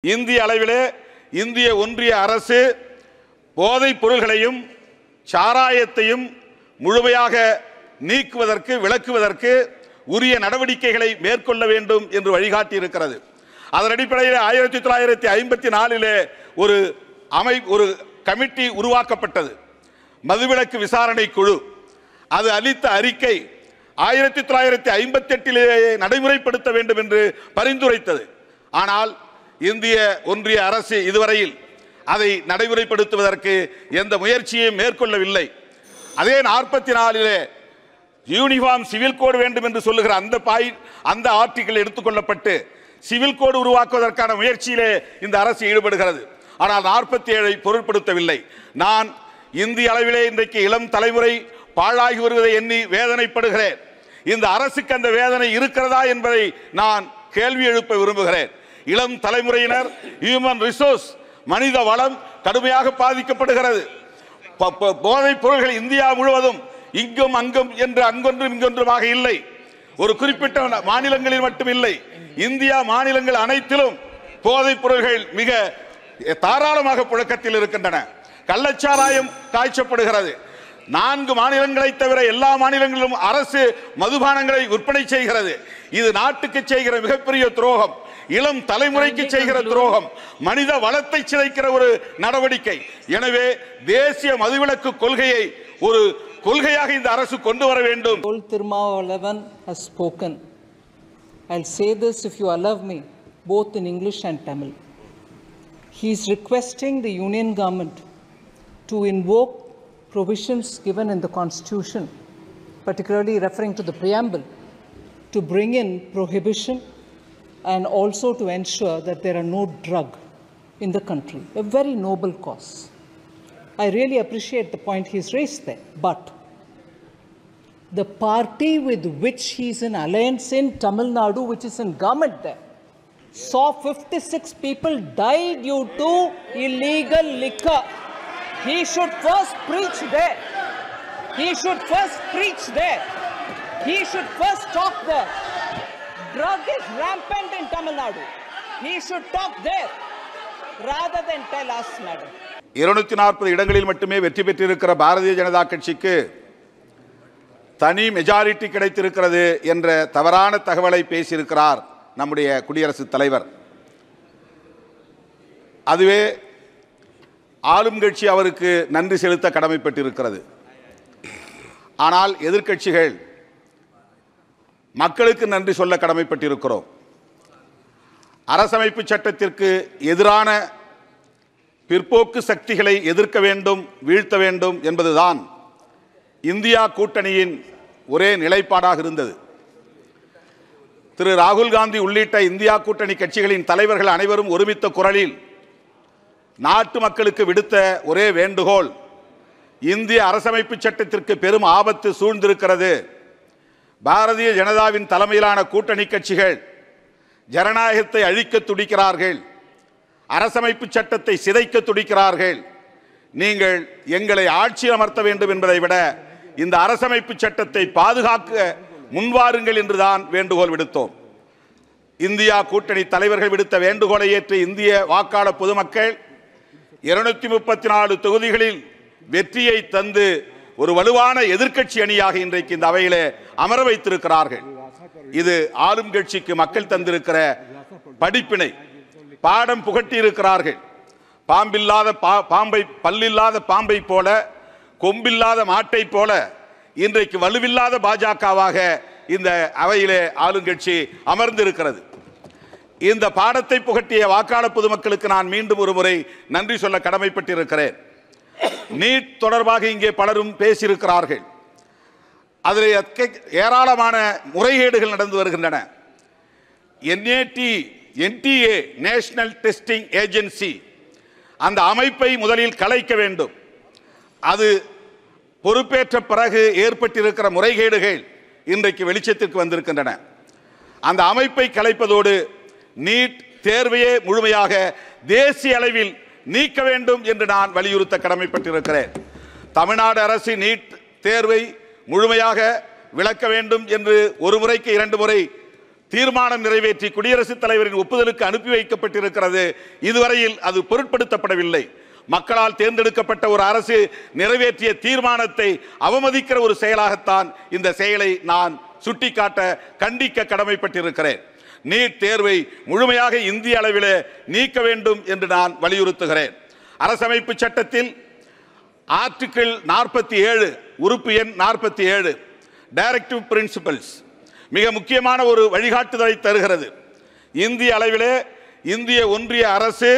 இந்திய அளவிலே இந்திய ஒன்றிய அரசு போதைப் பொருள்களையும் சாராயத்தையும் முழுமையாக நீக்குவதற்கு விலக்குவதற்கு உரிய நடவடிக்கைகளை மேற்கொள்ள வேண்டும் என்று வழிகாட்டி இருக்கிறது. அதன் அடிப்படையில் 1954 ஒரு கமிட்டி உருவாக்கப்பட்டது, மதுவிலக்கு விசாரணை குழு. அது அளித்த அறிக்கை 1958 நடைமுறைப்படுத்த வேண்டும் என்று பரிந்துரைத்தது. ஆனால் இந்திய ஒன்றிய அரசு இதுவரையில் அதை நடைமுறைப்படுத்துவதற்கு எந்த முயற்சியையும் மேற்கொள்ளவில்லை. அதே 44 யூனிஃபார்ம் சிவில் கோடு வேண்டும் என்று சொல்லுகிற அந்த ஆர்டிகிள் எடுத்துக்கொள்ளப்பட்டு சிவில் கோடு உருவாக்குவதற்கான முயற்சியிலே இந்த அரசு ஈடுபடுகிறது. ஆனால் 47 பொருட்படுத்தவில்லை. நான் இந்திய அளவிலே இன்றைக்கு இளம் தலைமுறை பாழாகி வருவதை எண்ணி வேதனைப்படுகிறேன். இந்த அரசுக்கு அந்த வேதனை இருக்கிறதா என்பதை நான் கேள்வி எழுப்ப விரும்புகிறேன். இளம் தலைமுறையினர் ஹியூமன் ரிசோர்ஸ் மனித வளம் கடுமையாக பாதிக்கப்படுகிறது. போதைப் பொருள்கள் இந்தியா முழுவதும் இங்கும் அங்கும் என்று அங்கொன்றும் இங்கொன்றுமாக இல்லை. ஒரு குறிப்பிட்ட மாநிலங்களில் மட்டும் இல்லை, இந்தியா மாநிலங்கள் அனைத்திலும் போதைப் பொருள்கள் மிக தாராளமாக புழக்கத்தில் இருக்கின்றன. கள்ளச்சாராயம் காய்ச்சப்படுகிறது. 4 மாநிலங்களை தவிர எல்லா மாநிலங்களிலும் அரசு மதுபானங்களை விற்பனை செய்கிறது. இது நாட்டுக்கு செய்கிற மிகப்பெரிய துரோகம், இளம் தலைமுறைக்கு செய்கிற துரோகம், மனித வளத்தை சிதைக்கிற ஒரு நடவடிக்கை. எனவே தேசிய மதுவிலக்கு கொள்கையை ஒரு கொள்கையாக இந்த அரசு கொண்டு வர வேண்டும். Tirumalavan has spoken. I'll say this, if you allow me, both in English and Tamil. He is requesting the union government to invoke provisions given in the Constitution, particularly referring to the preamble, to bring in prohibition and also to ensure that there are no drugs in the country. A very noble cause. I really appreciate the point he's raised there. But the party with which he's in alliance in Tamil Nadu, which is in government there, saw 56 people die due to illegal liquor. He should first preach there. He should first preach there. He should first talk there. Drug is rampant in Tamil Nadu. He should talk there rather than tell us, madam. 240 இடங்களில் மட்டுமே வெற்றி பெற்றிருக்கிற பாரதிய ஜனதா கட்சிக்கு தனி majority கிடைத்திருக்கிறது என்ற தவறான தகவலை பேசியிருக்கிறார் நம்முடைய குடியரசுத் தலைவர். அதுவே ஆளும் கட்சி அவருக்கு நன்றி செலுத்த கடமைப்பட்டிருக்கிறது. ஆனால் எதிர்க்கட்சிகள் மக்களுக்கு நன்றி சொல்ல கடமைப்பட்டிருக்கிறோம். அரசமைப்பு சட்டத்திற்கு எதிரான பிற்போக்கு சக்திகளை எதிர்க்க வேண்டும், வீழ்த்த வேண்டும் என்பதுதான் இந்தியா கூட்டணியின் ஒரே நிலைப்பாடாக இருந்தது. திரு ராகுல் காந்தி உள்ளிட்ட இந்தியா கூட்டணி கட்சிகளின் தலைவர்கள் அனைவரும் ஒருமித்த குரலில் நாட்டு மக்களுக்கு விடுத்த ஒரே வேண்டுகோள், இந்திய அரசமைப்பு சட்டத்திற்கு பெரும் ஆபத்து சூழ்ந்திருக்கிறது. பாரதிய ஜனதாவின் தலைமையிலான கூட்டணி கட்சிகள் ஜனநாயகத்தை அழிக்க துடிக்கிறார்கள், அரசமைப்பு சட்டத்தை சிதைக்க துடிக்கிறார்கள். நீங்கள் எங்களை ஆட்சி அமர்த்த வேண்டும் என்பதை விட இந்த அரசமைப்பு சட்டத்தை பாதுகாக்க முன்வாருங்கள் என்றுதான் வேண்டுகோள் விடுத்தோம். இந்தியா கூட்டணி தலைவர்கள் விடுத்த வேண்டுகோளை ஏற்று இந்திய வாக்காளர் பொதுமக்கள் 234 தொகுதிகளில் வெற்றியை தந்து ஒரு வலுவான எதிர்க்கட்சி அணியாக இன்றைக்கு இந்த அவையிலே அமர வைத்திருக்கிறார்கள். இது ஆளும் கட்சிக்கு மக்கள் தந்திருக்கிற படிப்பினை, பாடம் புகட்டி இருக்கிறார்கள். பல்லில்லாத பாம்பை போல, கொம்பில்லாத மாட்டை போல இன்றைக்கு வலுவில்லாத பாஜகவாக இந்த அவையிலே ஆளுங்கட்சி அமர்ந்திருக்கிறது. இந்த பாடத்தை புகட்டிய வாக்காளர் பொதுமக்களுக்கு நான் மீண்டும் ஒரு முறை நன்றி சொல்ல கடமைப்பட்டிருக்கிறேன். நீட் தொடர்பாக இங்கே பலரும் பேசியிருக்கிறார்கள். அதில் ஏராளமான முறைகேடுகள் நடந்து வருகின்றன. NTA நேஷனல் டெஸ்டிங் ஏஜென்சி, அந்த அமைப்பை முதலில் கலைக்க வேண்டும். அது பொறுப்பேற்ற பிறகு ஏற்பட்டிருக்கிற முறைகேடுகள் இன்றைக்கு வெளிச்சத்திற்கு வந்திருக்கின்றன. அந்த அமைப்பை கலைப்பதோடு நீட் தேர்வையே முழுமையாக தேசிய அளவில் நீக்க வேண்டும் என்று நான் வலியுறுத்த கடமைப்பட்டிருக்கிறேன். தமிழ்நாடு அரசு நீட் தேர்வை முழுமையாக விளக்க வேண்டும் என்று ஒரு முறைக்கு 2 முறை தீர்மானம் நிறைவேற்றி குடியரசுத் தலைவரின் ஒப்புதலுக்கு அனுப்பி வைக்கப்பட்டிருக்கிறது. இதுவரையில் அது பொருட்படுத்தப்படவில்லை. மக்களால் தேர்ந்தெடுக்கப்பட்ட ஒரு அரசு நிறைவேற்றிய தீர்மானத்தை அவமதிக்கிற ஒரு செயலாகத்தான் இந்த செயலை நான் சுட்டிக்காட்ட கண்டிக்க கடமைப்பட்டிருக்கிறேன். நீட் தேர்வை முழுமையாக இந்திய அளவில் நீக்க வேண்டும் என்று நான் வலியுறுத்துகிறேன். அரசமைப்பு சட்டத்தில் ஆர்டிகிள் 47 உறுப்பு எண் 47 டைரக்டிவ் பிரின்சிபல்ஸ் மிக முக்கியமான ஒரு வழிகாட்டுதலை தருகிறது. இந்திய அளவிலே இந்திய ஒன்றிய அரசு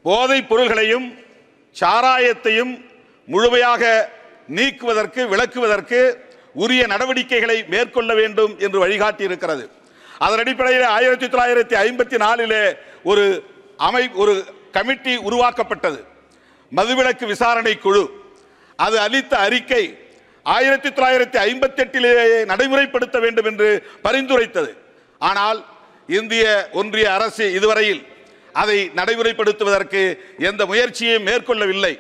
போதைப் பொருள்களையும் சாராயத்தையும் முழுமையாக நீக்குவதற்கு விலக்குவதற்கு உரிய நடவடிக்கைகளை மேற்கொள்ள வேண்டும் என்று வழிகாட்டி இருக்கிறது. அதன் அடிப்படையில் 1954 ஒரு கமிட்டி உருவாக்கப்பட்டது, மதுவிலக்கு விசாரணை குழு. அது அளித்த அறிக்கை 1958 நடைமுறைப்படுத்த வேண்டும் என்று பரிந்துரைத்தது. ஆனால் இந்திய ஒன்றிய அரசு இதுவரையில் அதை நடைமுறைப்படுத்துவதற்கு எந்த முயற்சியையும் மேற்கொள்ளவில்லை.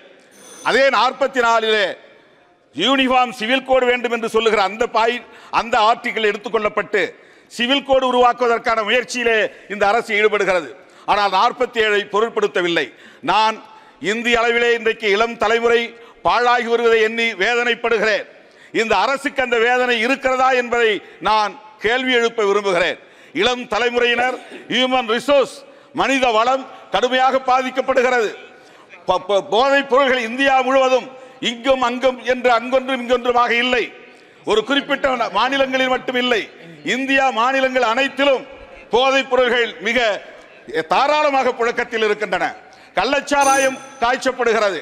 அதே 44 யூனிஃபார்ம் சிவில் கோடு வேண்டும் என்று சொல்லுகிற அந்த ஆர்டிகிள் எடுத்துக்கொள்ளப்பட்டு சிவில் கோடு உருவாக்குவதற்கான முயற்சியிலே இந்த அரசு ஈடுபடுகிறது. ஆனால் 47 பொருட்படுத்தவில்லை. நான் இந்திய அளவிலே இன்றைக்கு இளம் தலைமுறை பாழாகி வருவதை எண்ணி வேதனைப்படுகிறேன். இந்த அரசுக்கு அந்த வேதனை இருக்கிறதா என்பதை நான் கேள்வி எழுப்ப விரும்புகிறேன். இளம் தலைமுறையினர் ஹியூமன் ரிசோர்ஸ் மனித வளம் கடுமையாக பாதிக்கப்படுகிறது. போதைப் பொருள்கள் இந்தியா முழுவதும் இங்கும் அங்கும் என்று அங்கொன்றும் இங்கொன்றுமாக இல்லை. ஒரு குறிப்பிட்ட மாநிலங்களில் மட்டும் இல்லை, இந்தியா மாநிலங்கள் அனைத்திலும் போதைப் பொருள்கள் மிக தாராளமாக புழக்கத்தில் இருக்கின்றன. கள்ளச்சாராயம் காய்ச்சப்படுகிறது.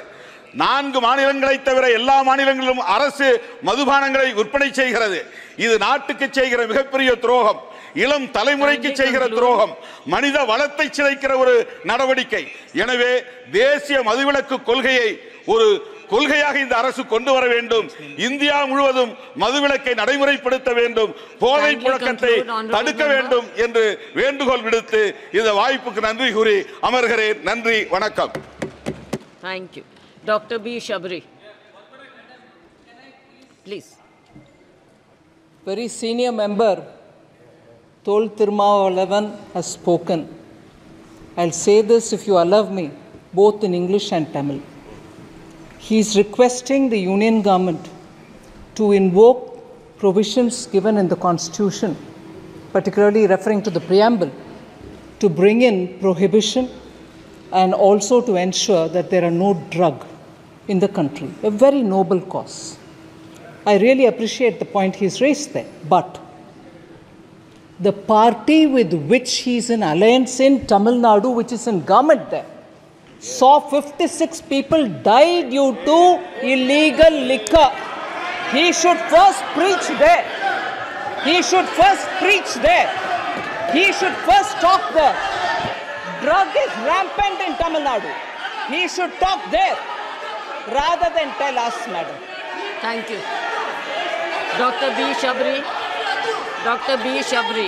4 மாநிலங்களை தவிர எல்லா மாநிலங்களிலும் அரசு மதுபானங்களை விற்பனை செய்கிறது. இது நாட்டுக்கு செய்கிற மிகப்பெரிய துரோகம், இளம் தலைமுறைக்கு செய்கிற துரோகம், மனித வளத்தை சிதைக்கிற ஒரு நடவடிக்கை. எனவே தேசிய மதுவிலக்கு கொள்கையை ஒரு கொள்கையாக இந்த அரசு கொண்டு வர வேண்டும். இந்தியா முழுவதும் மதுவிலக்கை நடைமுறைப்படுத்த வேண்டும், போதை புழக்கத்தை தடுக்க வேண்டும் என்று வேண்டுகோள் விடுத்து இந்த வாய்ப்புக்கு நன்றி கூறி அமர்கிறேன். நன்றி, வணக்கம். Thank you. Dr. B. Shabri. Please. Very senior member Tol Tirumalavan has spoken. I'll say this, if you allow me, both in English and Tamil. He is requesting the union government to invoke provisions given in the Constitution, particularly referring to the preamble, to bring in prohibition and also to ensure that there are no drugs in the country. A very noble cause. I really appreciate the point he's raised there. But the party with which he's in alliance in Tamil Nadu, which is in government there, saw 56 people die due to illegal liquor. He should first preach there. He should first preach there. He should first talk there. Drug is rampant in Tamil Nadu. He should talk there rather than tell us, madam. Thank you. Dr. B. Shabri. Dr. B. Shabri.